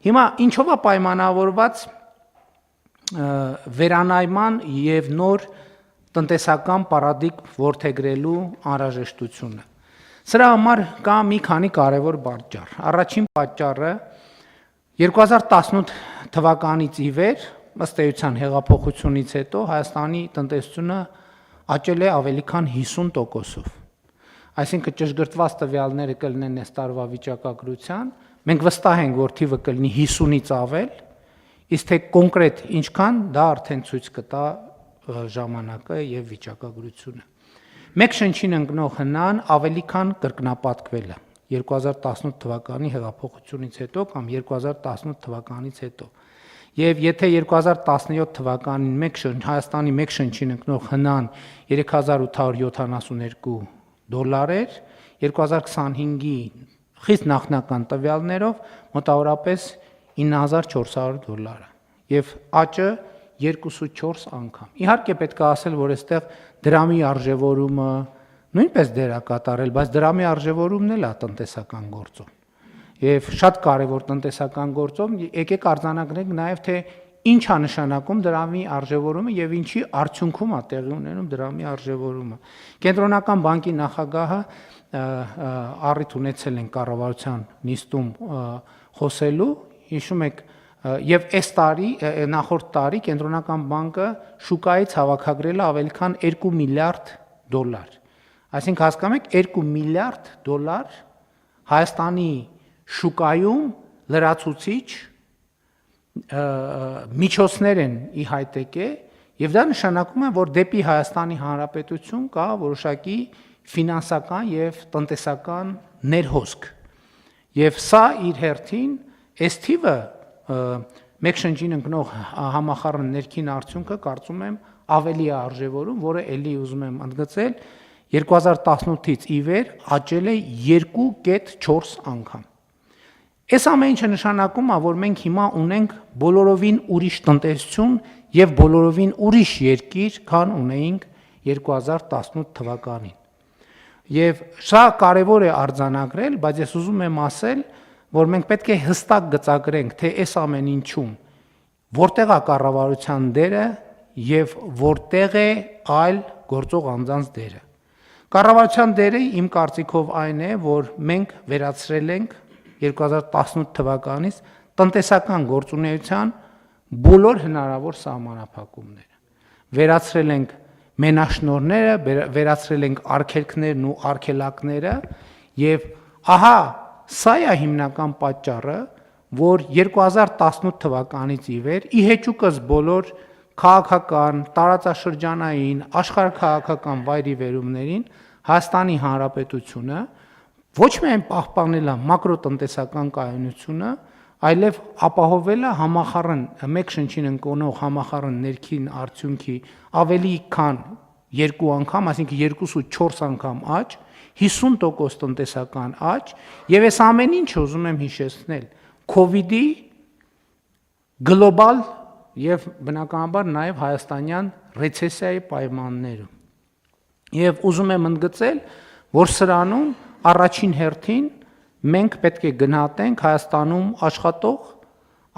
Հիմա ինչով է պայմանավորված վերանայման եւ նոր տնտեսական պարադիգմ որդեգրելու անհրաժեշտությունը։ Սրա համար կա մի քանի կարևոր պատճառ։ Առաջին պատճառը 2018 թվականից ի վեր, ըստ էության հեղափոխությունից հետո Հայաստանի տնտեսությունը աճել է ավելի քան 50%-ով։ Այսինքն ճշգրտված տվյալները կլինեն այս տարվա վիճակագրության, մենք վստահ ենք, որ թիվը կլինի 50-ից ավել, իսկ թե կոնկրետ ինչքան, դա արդեն ցույց կտա ժամանակը եւ վիճակագրությունը։ Մեկ շնչին ընկնող հնան ավելի քան կրկնապատկվել է 2018 թվականի հեղափոխությունից հետո կամ 2018 թվականից հետո։ Եվ եթե 2017 թվականին Հայաստանի մեկ շնչին ընկնող հնան 3872 դոլար էր, 2025-ի խիստ նախնական տվյալներով մոտավորապես 9400 դոլար է։ Եվ աճը 2.4 անգամ։ Իհարկե պետք է ասել, որ այստեղ դրամի արժևորումը նույնպես դեր է կատարել, բայց դրամի արժևորումն էլ է տնտեսական գործում։ Եվ շատ կարևոր տնտեսական գործում եկեք արձանագրենք նաև թե ինչ է նշանակում դրամի արժևորումը եւ ինչի արդյունքում է տեղի ունենում դրամի արժևորումը։ Կենտրոնական բանկի նախագահը առիթ ունեցել են կառավարության նիստում խոսելու, հիշում եք, եւ այս տարի նախորդ տարի կենտրոնական բանկը շուկայից հավաքագրել է ավելի քան 2 միլիարդ դոլար։ Այսինքն հասկանում եք 2 միլիարդ դոլար Հայաստանի շուկայում լրացուցիչ միջոցներ են ի հայտ եկել եւ դա նշանակում է, որ դեպի Հայաստանի Հանրապետություն կա որոշակի ֆինանսական եւ տնտեսական ներհոսք։ Եվ սա իր հերթին այս թիվը մեկ շնչին ընկնող համախառն ներքին արդյունքը կարծում եմ ավելի է արժևորում, որը ելի ուզում եմ ընդգծել 2018-ից ի վեր աճել է 2.4 անգամ։ Այս ամեն ինչը նշանակում է, որ մենք հիմա ունենք բոլորովին ուրիշ տնտեսություն եւ բոլորովին ուրիշ երկիր, քան ունեինք 2018 թվականին։ Եվ սա կարևոր է արձանագրել, բայց ես ուզում եմ ասել, որ մենք պետք է հստակ գծագրենք, թե այս ամեն ինչում որտեղ է կառավարության դերը եւ որտեղ է այլ գործող անձանց դերը։ Կառավարության դերը իմ կարծիքով այն է, որ մենք վերացրել ենք 2018 թվականից տնտեսական գործունեության բոլոր հնարավոր սահմանափակումները։ Վերացրել ենք մենաշնորհները, վերացրել ենք արգելքներն ու արգելակները եւ ահա սա է հիմնական պատճառը, որ 2018 թվականից ի վեր ի հեճուկս բոլոր քաղաքական, տարածաշրջանային, աշխարհաքաղաքական վայրիվերումներին Հայաստանի Հանրապետությունը ոչ միայն պահպանել է մակրոտնտեսական կայունությունը, այլև ապահովել է համախառն մեկ շնչին ընկնող համախառն ներքին արդյունքի ավելի քան 2 անգամ, այսինքն 2.4 անգամ աճ, 50% տնտեսական աճ, եւ այս ամեն ինչը ուզում եմ հիշեցնել COVID-ի գլոբալ եւ բնականաբար նաեւ հայաստանյան ռեցեսիայի պայմաններում։ Եվ ուզում եմ ընդգծել, որ սրանում առաջին հերթին մենք պետք է գնահատենք Հայաստանում աշխատող,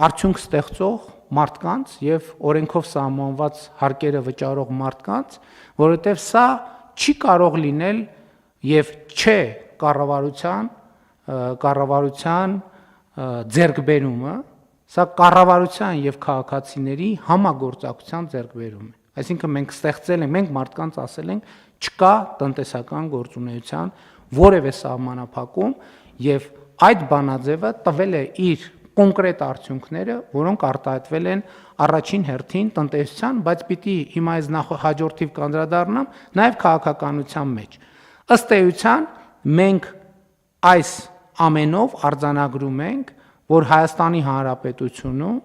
արդյունք ստեղծող մարդկանց եւ օրենքով սահմանված հարկերը վճարող մարդկանց, որովհետեւ սա չի կարող լինել եւ չէ կառավարության ձեռքբերումը, սա կառավարության եւ քաղաքացիների համագործակցության ձեռքբերում է։ Այսինքն մենք ստեղծել ենք, մենք մարդկանց ասել ենք, չկա տնտեսական գործունեության որևէ սահմանափակում եւ այդ բանաձևը տվել է իր կոնկրետ արդյունքները, որոնք արտահայտվել են առաջին հերթին տնտեսության, բայց պիտի հիմա այս հաջորդիվ կանդրադառնամ նաեւ քաղաքականության մեջ։ Ըստ էության մենք այս ամենով արձանագրում ենք, որ Հայաստանի Հանրապետությունում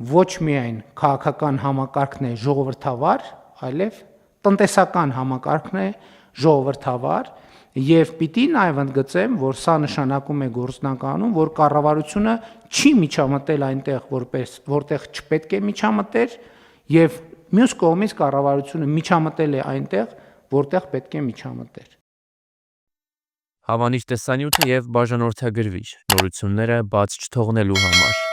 ոչ միայն քաղաքական համակարգն է ժողովրդավար, այլև տնտեսական համակարգն է ժողովրդավար եւ պիտի նաեւ ընդգծեմ, որ սա նշանակում է գործնականում, որ կառավարությունը չի միջամտել այնտեղ, որտեղ չպետք է միջամտեր եւ մյուս կողմից կառավարությունը միջամտել է այնտեղ, որտեղ պետք է միջամտեր։ Հավանիչ տեսանյութը եւ բաժանորդագրվիչ նորությունները բաց չթողնելու համար